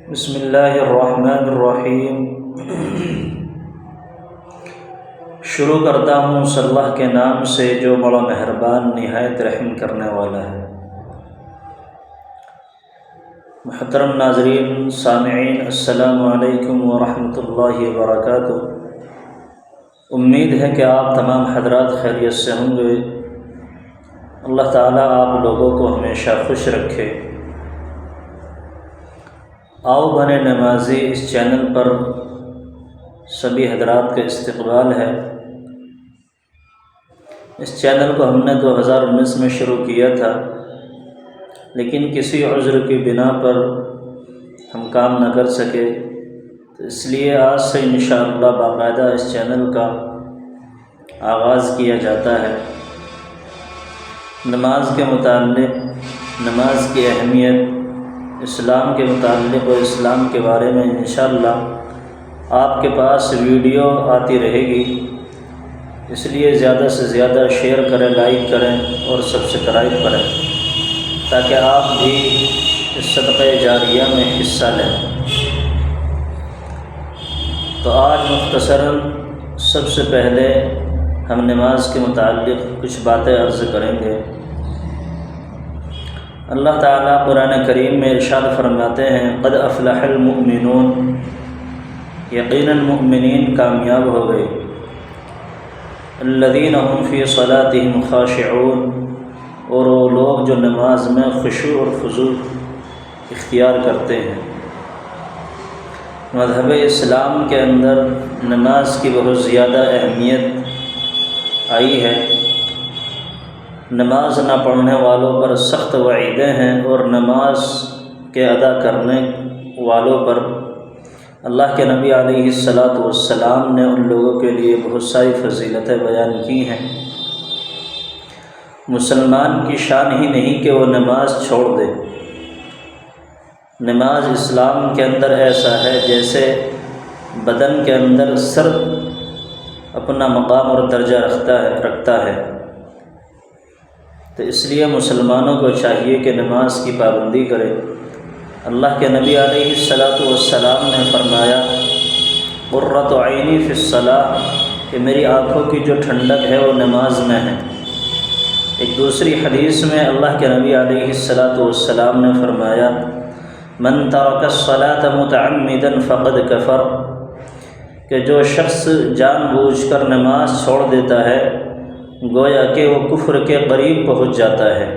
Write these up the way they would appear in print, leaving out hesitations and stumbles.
بسم اللہ الرحمن الرحیم۔ شروع کرتا ہوں اس اللہ کے نام سے جو بڑا مہربان نہایت رحم کرنے والا ہے۔ محترم ناظرین سامعین، السلام علیکم ورحمۃ اللہ وبرکاتہ۔ امید ہے کہ آپ تمام حضرات خیریت سے ہوں گے۔ اللہ تعالیٰ آپ لوگوں کو ہمیشہ خوش رکھے۔ آؤ بنے نمازی اس چینل پر سبھی حضرات کا استقبال ہے۔ اس چینل کو ہم نے 2019 میں شروع کیا تھا، لیکن کسی عذر کی بنا پر ہم کام نہ کر سکے، تو اس لیے آج سے انشاءاللہ باقاعدہ اس چینل کا آغاز کیا جاتا ہے۔ نماز کے متعلق، نماز کی اہمیت، اسلام کے متعلق و اسلام کے بارے میں انشاءاللہ آپ کے پاس ویڈیو آتی رہے گی، اس لیے زیادہ سے زیادہ شیئر کریں، لائک کریں اور سبسکرائب کریں تاکہ آپ بھی اس صدقہ جاریہ میں حصہ لیں۔ تو آج مختصراً سب سے پہلے ہم نماز کے متعلق کچھ باتیں عرض کریں گے۔ اللہ تعالیٰ قرآن کریم میں ارشاد فرماتے ہیں، قد افلح المؤمنون، یقیناً مؤمنین کامیاب ہو گئے، الذین هم فی صلاتهم خاشعون، اور وہ لوگ جو نماز میں خشوع اور خضوع اختیار کرتے ہیں۔ مذہب اسلام کے اندر نماز کی بہت زیادہ اہمیت آئی ہے۔ نماز نہ پڑھنے والوں پر سخت وعیدیں ہیں، اور نماز کے ادا کرنے والوں پر اللہ کے نبی علیہ السلام نے ان لوگوں کے لیے بہت ساری فضیلتیں بیان کی ہیں۔ مسلمان کی شان ہی نہیں کہ وہ نماز چھوڑ دے۔ نماز اسلام کے اندر ایسا ہے جیسے بدن کے اندر سر اپنا مقام اور درجہ رکھتا ہے، تو اس لیے مسلمانوں کو چاہیے کہ نماز کی پابندی کرے۔ اللہ کے نبی علیہ السلام نے فرمایا، قرۃ عینی فی الصلاۃ، کہ میری آنکھوں کی جو ٹھنڈک ہے وہ نماز میں ہے۔ ایک دوسری حدیث میں اللہ کے نبی علیہ السلام نے فرمایا، من ترک الصلاۃ متعمدا فقد کفر، کہ جو شخص جان بوجھ کر نماز چھوڑ دیتا ہے گویا کہ وہ کفر کے قریب پہنچ جاتا ہے۔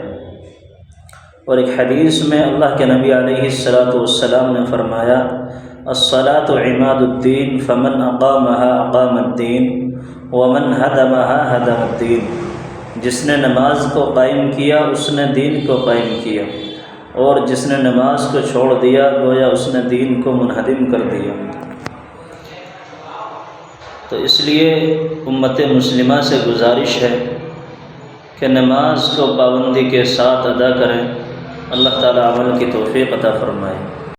اور ایک حدیث میں اللہ کے نبی علیہ السلام نے فرمایا، الصلاۃ عماد الدین، فمن اقامها اقام الدین ومن هدمها هدم الدین، جس نے نماز کو قائم کیا اس نے دین کو قائم کیا، اور جس نے نماز کو چھوڑ دیا گویا اس نے دین کو منہدم کر دیا۔ تو اس لیے امت مسلمہ سے گزارش ہے کہ نماز کو پابندی کے ساتھ ادا کریں۔ اللہ تعالیٰ عمل کی توفیق عطا فرمائے۔